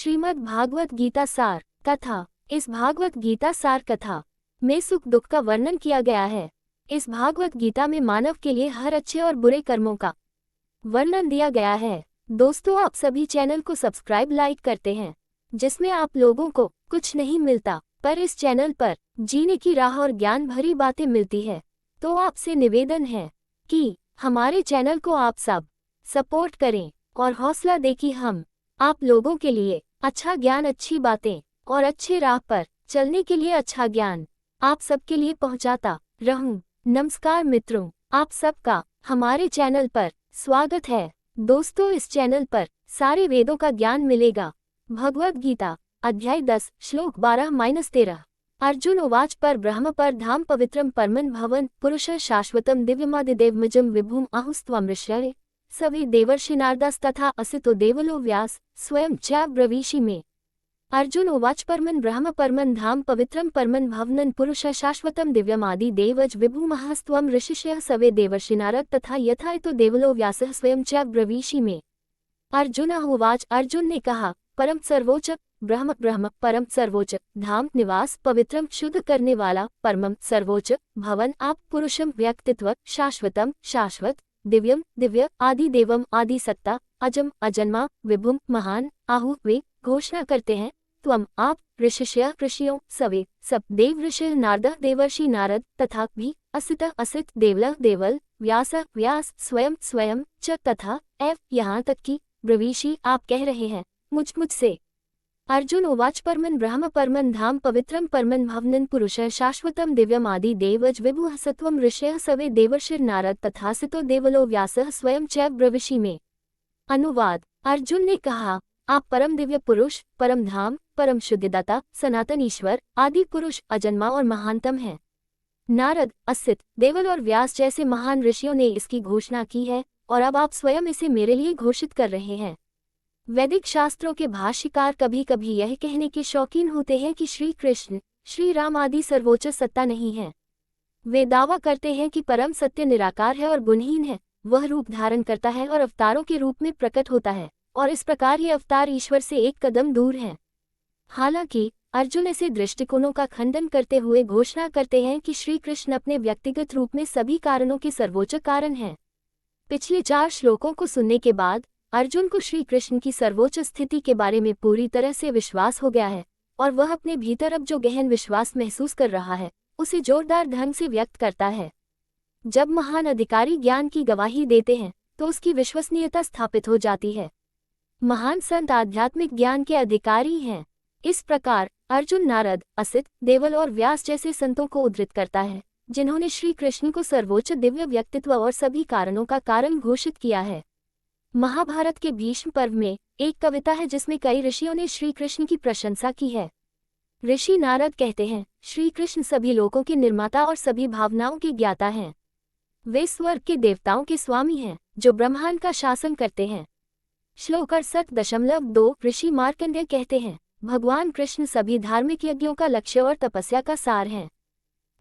श्रीमद् भागवत गीता सार कथा। इस भागवत गीता सार कथा में सुख दुख का वर्णन किया गया है। इस भागवत गीता में मानव के लिए हर अच्छे और बुरे कर्मों का वर्णन दिया गया है। दोस्तों, आप सभी चैनल को सब्सक्राइब लाइक करते हैं, जिसमें आप लोगों को कुछ नहीं मिलता, पर इस चैनल पर जीने की राह और ज्ञान भरी बातें मिलती है। तो आपसे निवेदन है कि हमारे चैनल को आप सब सपोर्ट करें और हौसला दें कि हम आप लोगों के लिए अच्छा ज्ञान, अच्छी बातें और अच्छे राह पर चलने के लिए अच्छा ज्ञान आप सबके लिए पहुंचाता रहूं। नमस्कार मित्रों, आप सबका हमारे चैनल पर स्वागत है। दोस्तों, इस चैनल पर सारे वेदों का ज्ञान मिलेगा। भगवद गीता अध्याय 10 श्लोक 12-13। अर्जुन उवाच पर ब्रह्म पर धाम पवित्रम परमन भवन पुरुष शाश्वतम दिव्यमादिदेवमजम विभुम आहुस्त्वम ऋष्यरे सवे देवर्षि नारदास्तथा असितो देवलो व्यास स्वयं च ब्रवीषि में। अर्जुन उवाच परमन ब्रह्म परमन धाम पवित्रम परमन भवनन पुरुष शाश्वतम दिव्यमादि देवज विभुमहस्त्वम ऋषिष्यः सवे देवर्षि नारद तथा यथा तो देवलो व्यासः स्वयं च ब्रवीषि में। अर्जुन उवाच, अर्जुन ने कहा, परम सर्वोच्च ब्रह्म ब्रह्म परम सर्वोच्च धाम निवास पवित्रम शुद्ध करने वाला परमम सर्वोच्च भवन आप पुरुषम व्यक्तित्व शाश्वतम शाश्वत दिव्यम दिव्य आदि देवम आदि सत्ता अजम अजन्मा विभुम महान आहु वे घोषणा करते हैं त्वम आप ऋषिष्य ऋषियों सवे सब देव ऋषि नारद देवर्षि नारद तथा भी असित असित देवल देवल व्यास व्यास स्वयं स्वयं च तथा एव यहाँ तक कि ब्रवीषि आप कह रहे हैं मुझसे। अर्जुन उवाच परमन ब्रह्म परमन धाम पवित्रम परमन भवनन पुरुष शाश्वतम दिव्यमादि देवज विभुहसत्वम ऋषयः सवे देवर्षिर नारद तथासितो देवलो व्यासः स्वयं च ब्रवीषि में। अनुवाद। अर्जुन ने कहा, आप परम दिव्य पुरुष, परम धाम, परम शुद्धदाता, सनातन ईश्वर, आदि पुरुष, अजन्मा और महानतम हैं। नारद, असित, देवल और व्यास जैसे महान ऋषियों ने इसकी घोषणा की है और अब आप स्वयं इसे मेरे लिए घोषित कर रहे हैं। वैदिक शास्त्रों के भाष्यकार कभी कभी यह कहने के शौकीन होते हैं कि श्री कृष्ण, श्री राम आदि सर्वोच्च सत्ता नहीं है। वे दावा करते हैं कि परम सत्य निराकार है और गुणहीन है, वह रूप धारण करता है और अवतारों के रूप में प्रकट होता है और इस प्रकार ये अवतार ईश्वर से एक कदम दूर हैं। हालांकि अर्जुन ऐसे दृष्टिकोणों का खंडन करते हुए घोषणा करते हैं कि श्री कृष्ण अपने व्यक्तिगत रूप में सभी कारणों के सर्वोच्च कारण हैं। पिछले 4 श्लोकों को सुनने के बाद अर्जुन को श्री कृष्ण की सर्वोच्च स्थिति के बारे में पूरी तरह से विश्वास हो गया है और वह अपने भीतर अब जो गहन विश्वास महसूस कर रहा है उसे जोरदार ढंग से व्यक्त करता है। जब महान अधिकारी ज्ञान की गवाही देते हैं तो उसकी विश्वसनीयता स्थापित हो जाती है। महान संत आध्यात्मिक ज्ञान के अधिकारी हैं। इस प्रकार अर्जुन नारद, असित, देवल और व्यास जैसे संतों को उद्धृत करता है जिन्होंने श्री कृष्ण को सर्वोच्च दिव्य व्यक्तित्व और सभी कारणों का कारण घोषित किया है। महाभारत के भीष्म पर्व में एक कविता है जिसमें कई ऋषियों ने श्री कृष्ण की प्रशंसा की है। ऋषि नारद कहते हैं, श्री कृष्ण सभी लोकों के निर्माता और सभी भावनाओं के ज्ञाता हैं। वे स्वर्ग के देवताओं के स्वामी हैं जो ब्रह्मांड का शासन करते हैं। श्लोक 68.2 ऋषि मार्कंडेय कहते हैं, भगवान कृष्ण सभी धार्मिक यज्ञों का लक्ष्य और तपस्या का सार हैं।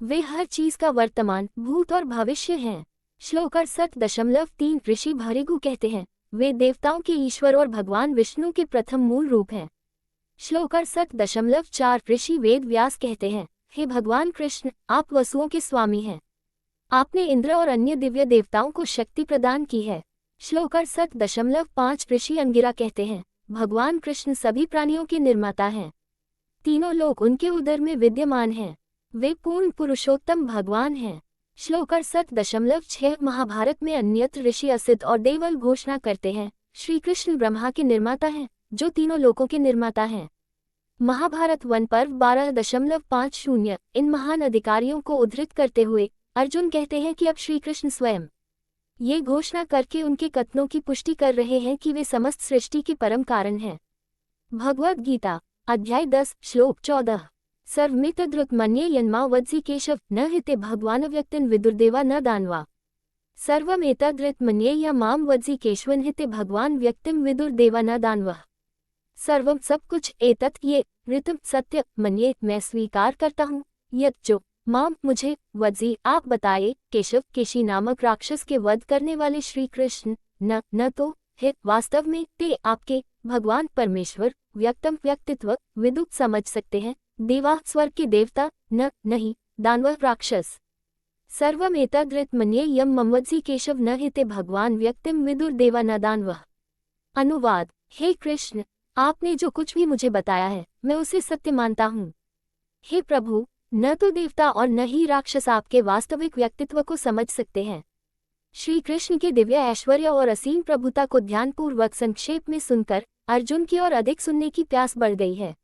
वे हर चीज का वर्तमान, भूत और भविष्य हैं। श्लोक 68.3 ऋषि भृगु कहते हैं, वे देवताओं के ईश्वर और भगवान विष्णु के प्रथम मूल रूप हैं। श्लोक 68.4 ऋषि वेद व्यास कहते हैं, हे भगवान कृष्ण, आप वसुओं के स्वामी हैं। आपने इंद्र और अन्य दिव्य देवताओं को शक्ति प्रदान की है। श्लोक 68.5 ऋषि अंगिरा कहते हैं, भगवान कृष्ण सभी प्राणियों के निर्माता हैं। तीनों लोक उनके उदर में विद्यमान हैं। वे पूर्ण पुरुषोत्तम भगवान हैं। श्लोक 68.6 महाभारत में अन्यत्र ऋषि असित और देवल घोषणा करते हैं, श्री कृष्ण ब्रह्मा के निर्माता हैं जो तीनों लोकों के निर्माता हैं। महाभारत वन पर्व 12.50 इन महान अधिकारियों को उद्धृत करते हुए अर्जुन कहते हैं कि अब श्री कृष्ण स्वयं ये घोषणा करके उनके कथनों की पुष्टि कर रहे हैं कि वे समस्त सृष्टि के परम कारण हैं। भगवद गीता अध्याय 10 श्लोक 14 सर्वमितद्रुत मन्ये यन्मा वज्जी केशव न हिते भगवान व्यक्तिन विदुर्देवा न दानवा सर्वमेतद्रुत मन्ये या माम वज्जी केशवन हिते भगवान व्यक्तिम विदुर्देवा न दानवा। सर्वम सब कुछ एतत् ये ऋतम सत्य मन्ये मैं स्वीकार करता हूँ यत जो माम मुझे वज्जी आप बताए केशव केशी नामक राक्षस के वध करने वाले श्री कृष्ण न तो है वास्तव में ते आपके भगवान परमेश्वर व्यक्तम व्यक्तित्व, विदुत समझ सकते हैं, देवा स्वर्ग के देवता, न नहीं, दानव राक्षस। सर्वमेतद्रित मन्ये यम ममवत्सि केशव न हिते भगवान व्यक्तिम विदुर देवा न दानव। अनुवाद। हे कृष्ण, आपने जो कुछ भी मुझे बताया है मैं उसे सत्य मानता हूँ। हे प्रभु, न तो देवता और न ही राक्षस आपके वास्तविक व्यक्तित्व को समझ सकते हैं। श्री कृष्ण के दिव्य ऐश्वर्य और असीम प्रभुता को ध्यानपूर्वक संक्षेप में सुनकर अर्जुन की ओर अधिक सुनने की प्यास बढ़ गई है।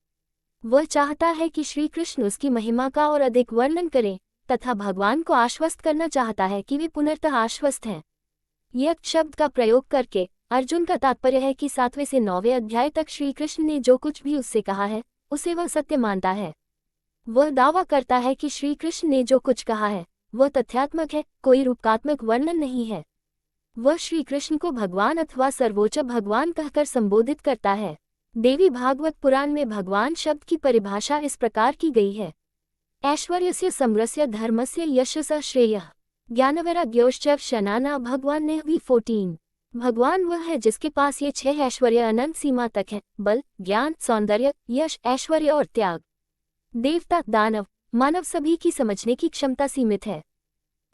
वह चाहता है कि श्री कृष्ण उसकी महिमा का और अधिक वर्णन करें तथा भगवान को आश्वस्त करना चाहता है कि वे पुनर्तः आश्वस्त हैं। यज्ञ शब्द का प्रयोग करके अर्जुन का तात्पर्य है कि 7वें से 9वें अध्याय तक श्री कृष्ण ने जो कुछ भी उससे कहा है उसे वह सत्य मानता है। वह दावा करता है कि श्री कृष्ण ने जो कुछ कहा है वह तथ्यात्मक है, कोई रूपकात्मक वर्णन नहीं है। वह श्री कृष्ण को भगवान अथवा सर्वोच्च भगवान कहकर संबोधित करता है। देवी भागवत पुराण में भगवान शब्द की परिभाषा इस प्रकार की गई है। ऐश्वर्यस्य समरस्य धर्मस्य यशस्य श्रेयः ज्ञानवैराग्योश्च शनाना भगवान ने भी 14। भगवान वह है जिसके पास ये 6 ऐश्वर्य अनंत सीमा तक है, बल, ज्ञान, सौंदर्य, यश, ऐश्वर्य और त्याग। देवता, दानव, मानव सभी की समझने की क्षमता सीमित है।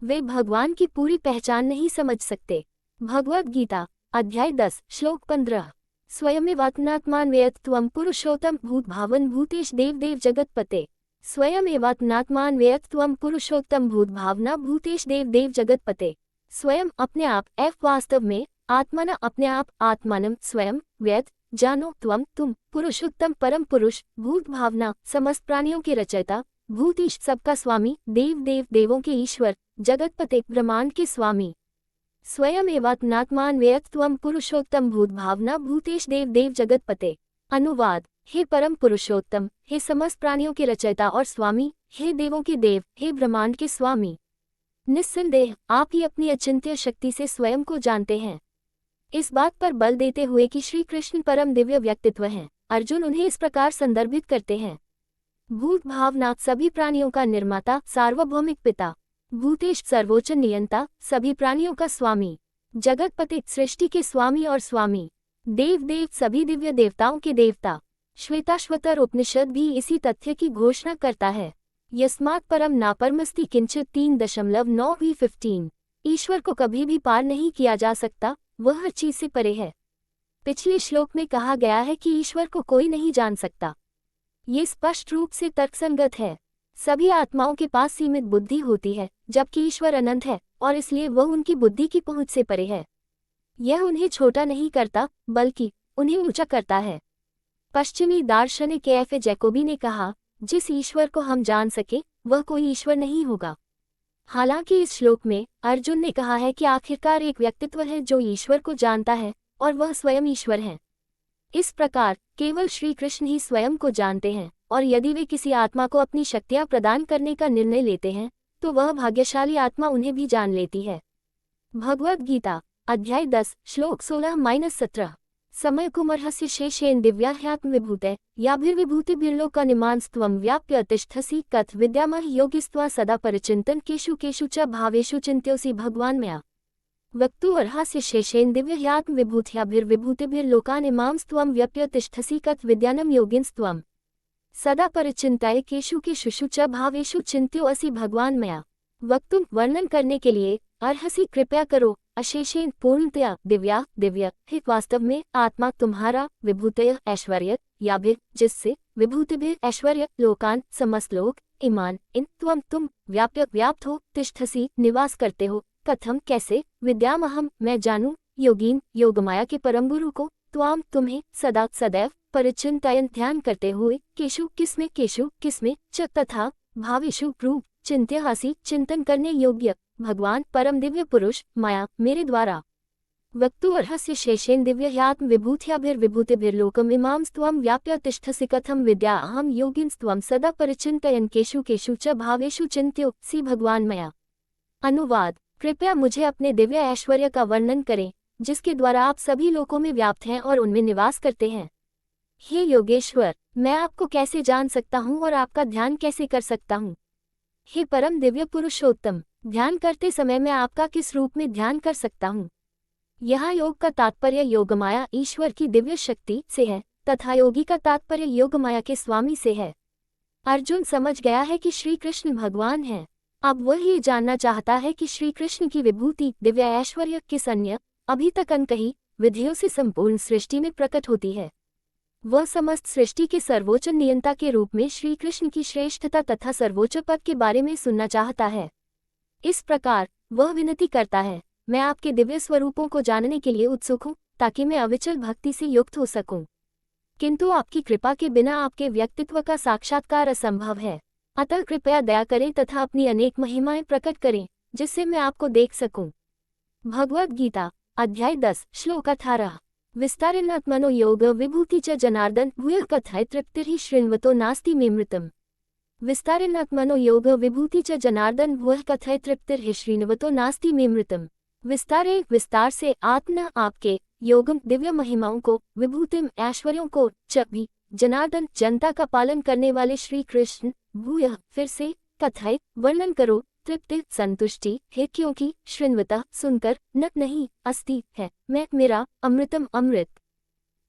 वे भगवान की पूरी पहचान नहीं समझ सकते। भगवद गीता अध्याय 10 श्लोक 15। स्वयमेवात्मनात्मान्वेत त्वं पुरुषोत्तम भूत भावन भूतेश देव देव जगतपते। स्वयमेवात्मनात्मान्वेत त्वं पुरुषोत्तम भूत भावना भूतेश देव देव जगतपते। स्वयं अपने आप, एफ वास्तव में, आत्मना अपने आप, आत्मानम स्वयं, वेद जानो, त्वम तुम, पुरुषोत्तम परम पुरुष, भूत भावना समस्त प्राणियों के रचयिता, भूतीश सबका स्वामी, देव देव देवों के ईश्वर, जगतपते ब्रह्मांड के स्वामी। स्वयं एवात्मनात्मान्वेत त्वं पुरुषोत्तम भूत भावना भूतेश देव देव जगतपते। अनुवाद। हे परम पुरुषोत्तम, हे समस्त प्राणियों के रचयिता और स्वामी, हे देवों के देव, हे ब्रह्मांड के स्वामी। निस्संदेह आप ही अपनी अचिंत्य शक्ति से स्वयं को जानते हैं। इस बात पर बल देते हुए कि श्री कृष्ण परम दिव्य व्यक्तित्व हैं, अर्जुन उन्हें इस प्रकार संदर्भित करते हैं। भूत भावना सभी प्राणियों का निर्माता, सार्वभौमिक पिता। भूतेश सर्वोच्च नियंता, सभी प्राणियों का स्वामी। जगतपति सृष्टि के स्वामी और स्वामी। देव देव सभी दिव्य देवताओं के देवता। श्वेताश्वतर उपनिषद भी इसी तथ्य की घोषणा करता है। यस्मात् परम नापरमस्ति किंचित 3.9 15। ईश्वर को कभी भी पार नहीं किया जा सकता, वह हर चीज से परे है। पिछले श्लोक में कहा गया है कि ईश्वर को कोई नहीं जान सकता। ये स्पष्ट रूप से तर्कसंगत है। सभी आत्माओं के पास सीमित बुद्धि होती है, जबकि ईश्वर अनंत है और इसलिए वह उनकी बुद्धि की पहुंच से परे है। यह उन्हें छोटा नहीं करता, बल्कि उन्हें ऊंचा करता है। पश्चिमी दार्शनिक एफ जैकोबी ने कहा, जिस ईश्वर को हम जान सके वह कोई ईश्वर नहीं होगा। हालांकि इस श्लोक में अर्जुन ने कहा है कि आखिरकार एक व्यक्तित्व है जो ईश्वर को जानता है और वह स्वयं ईश्वर है। इस प्रकार केवल श्री कृष्ण ही स्वयं को जानते हैं और यदि वे किसी आत्मा को अपनी शक्तियां प्रदान करने का निर्णय लेते हैं तो वह भाग्यशाली आत्मा उन्हें भी जान लेती है। भगवद गीता अध्याय 10 श्लोक 16-17। समय कुमर्हस्य शेषेन दिव्याह्यात्म विभूते याभिर्विभूतिभिर्लोकानिमांस्त्वं व्याप्य तिष्ठसि कथ विद्यामह योगिस्त्वा सदा परिचिन्तन केषु केषु च भावेषु चिन्त्योऽसि भगवान् मया। वक्तुर्हास्य शेषेन दिव्याह्यात्म विभूतिभिर्लोकानिमांस्त्वं व्याप्य तिष्ठसि कथ विद्यानं योगिंस्त्वं सदा परिचिन्त्य केषु केषु च भावेषु चिन्त्योऽसि भगवान् मया। वक्तुम वर्णन करने के लिए, अर्हसि कृपया करो, अशेषेन पूर्णतया, दिव्या दिव्य, हित वास्तव में, आत्मा तुम्हारा, विभूतय ऐश्वर्य, याभिर जिससे, विभूतिभिर ऐश्वर्य, लोकान समस्त लोक, ईमान इन, त्वम तुम, व्याप्य व्याप्त हो, तिष्ठसि निवास करते हो, कथम कैसे, विद्यामहम मैं जानूं, योगीन योगमाया के परम गुरु को, त्वाम तुम्हें, सदा सदैव, परिचिन्तयन ध्यान करते हुए, केशु किसमें च तथा, भावेषु रूप, चिन्त्यहासि चिंतन करने योग्य, भगवान परम दिव्य पुरुष, माया मेरे द्वारा। वक्तुर्हस्य शेषेन दिव्याह्यात्म विभूतिभिर्लोकमिमांस्त्वं व्याप्य तिष्ठसि कथम विद्या अहम योगिंस्त्वं सदा परिचिन्तयन् केषु केषु च भावेषु चिन्त्योऽसि भगवान् मया। अनुवाद। कृपया मुझे अपने दिव्य ऐश्वर्य का वर्णन करें, जिसके द्वारा आप सभी लोकों में व्याप्त हैं और उनमें निवास करते हैं। हे योगेश्वर, मैं आपको कैसे जान सकता हूँ और आपका ध्यान कैसे कर सकता हूँ? हे परम दिव्य पुरुषोत्तम, ध्यान करते समय मैं आपका किस रूप में ध्यान कर सकता हूँ? यहाँ योग का तात्पर्य योगमाया ईश्वर की दिव्य शक्ति से है कथा योगी का तात्पर्य योग माया के स्वामी से है। अर्जुन समझ गया है कि श्री कृष्ण भगवान हैं। अब वह ये जानना चाहता है कि श्री कृष्ण की विभूति दिव्य ऐश्वर्य किस अन्य अभी तक अनकही विधियों से संपूर्ण सृष्टि में प्रकट होती है। वह समस्त सृष्टि के सर्वोच्च नियंता के रूप में श्री कृष्ण की श्रेष्ठता तथा सर्वोच्च पद के बारे में सुनना चाहता है। इस प्रकार वह विनती करता है, मैं आपके दिव्य स्वरूपों को जानने के लिए उत्सुक हूँ, ताकि मैं अविचल भक्ति से युक्त हो सकूं। किंतु आपकी कृपा के बिना आपके व्यक्तित्व का साक्षात्कार असंभव है। अतः कृपया दया करें तथा अपनी अनेक महिमाएं प्रकट करें, जिससे मैं आपको देख सकूं। भगवद गीता अध्याय 10 श्लोक 18 विस्तारेणात्मनो योग विभूति च जनार्दन भूय कथाय तृप्तिर्हि शृण्वतो नास्ति मे मृतम्। विस्तारेणात्मनो योग विभूति च जनार्दन भूय कथाय तृप्तिर्हि शृण्वतो नास्ति मे मृतम्। विस्तारे विस्तार से, आत्मा आपके, योगम दिव्य महिमाओं को, विभूतिम ऐश्वर्यों को, च भी जनार्दन जनता का पालन करने वाले श्री कृष्ण, भूय फिर से, कथाय वर्णन करो, तृप्ति संतुष्टि है, क्योंकि शृण्वता सुनकर, न नहीं अस्ति है मैं मेरा, अमृतम अमृत।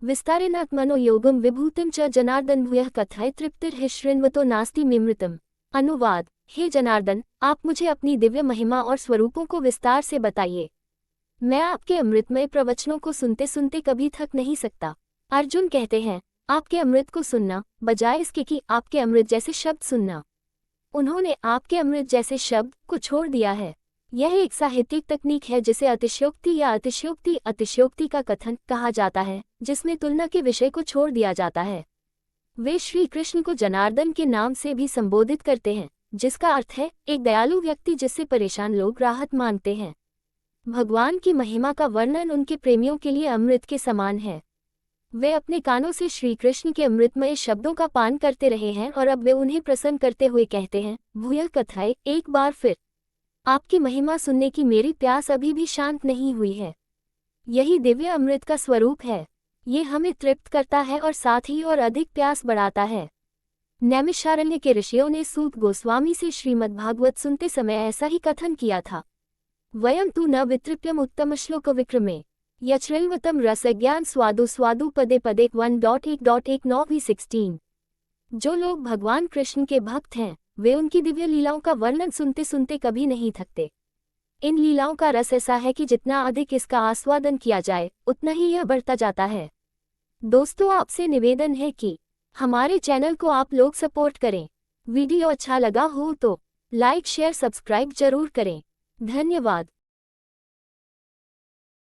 विस्तारेणात्मनो योगम विभूतिम च जनार्दन भूय कथाय तृप्तिर्हि शृण्वतो नास्ति मे मृतम्। अनुवाद, हे जनार्दन, आप मुझे अपनी दिव्य महिमा और स्वरूपों को विस्तार से बताइए। मैं आपके अमृतमय प्रवचनों को सुनते सुनते कभी थक नहीं सकता। अर्जुन कहते हैं, आपके अमृत को सुनना, बजाय इसके कि आपके अमृत जैसे शब्द सुनना। उन्होंने आपके अमृत जैसे शब्द को छोड़ दिया है। यह एक साहित्यिक तकनीक है जिसे अतिशयोक्ति या अतिशयोक्ति का कथन कहा जाता है, जिसमें तुलना के विषय को छोड़ दिया जाता है। वे श्री कृष्ण को जनार्दन के नाम से भी संबोधित करते हैं, जिसका अर्थ है एक दयालु व्यक्ति जिससे परेशान लोग राहत मांगते हैं। भगवान की महिमा का वर्णन उनके प्रेमियों के लिए अमृत के समान है। वे अपने कानों से श्री कृष्ण के अमृतमय शब्दों का पान करते रहे हैं और अब वे उन्हें प्रसन्न करते हुए कहते हैं, भूय कथाए एक बार फिर आपकी महिमा सुनने की मेरी प्यास अभी भी शांत नहीं हुई है। यही दिव्य अमृत का स्वरूप है। ये हमें तृप्त करता है और साथ ही और अधिक प्यास बढ़ाता है। नैमिषारण्य के ऋषियों ने सूत गोस्वामी से श्रीमद्भागवत सुनते समय ऐसा ही कथन किया था। वयम तु न वितृप्यम उत्तम श्लोक विक्रमे यच्छृण्वतम रसज्ञान स्वादु स्वादु पदे पदे 1.1.19 जो लोग भगवान कृष्ण के भक्त हैं, वे उनकी दिव्य लीलाओं का वर्णन सुनते सुनते कभी नहीं थकते। इन लीलाओं का रस ऐसा है कि जितना अधिक इसका आस्वादन किया जाए, उतना ही यह बढ़ता जाता है। दोस्तों, आपसे निवेदन है कि हमारे चैनल को आप लोग सपोर्ट करें। वीडियो अच्छा लगा हो तो लाइक शेयर सब्सक्राइब जरूर करें। धन्यवाद।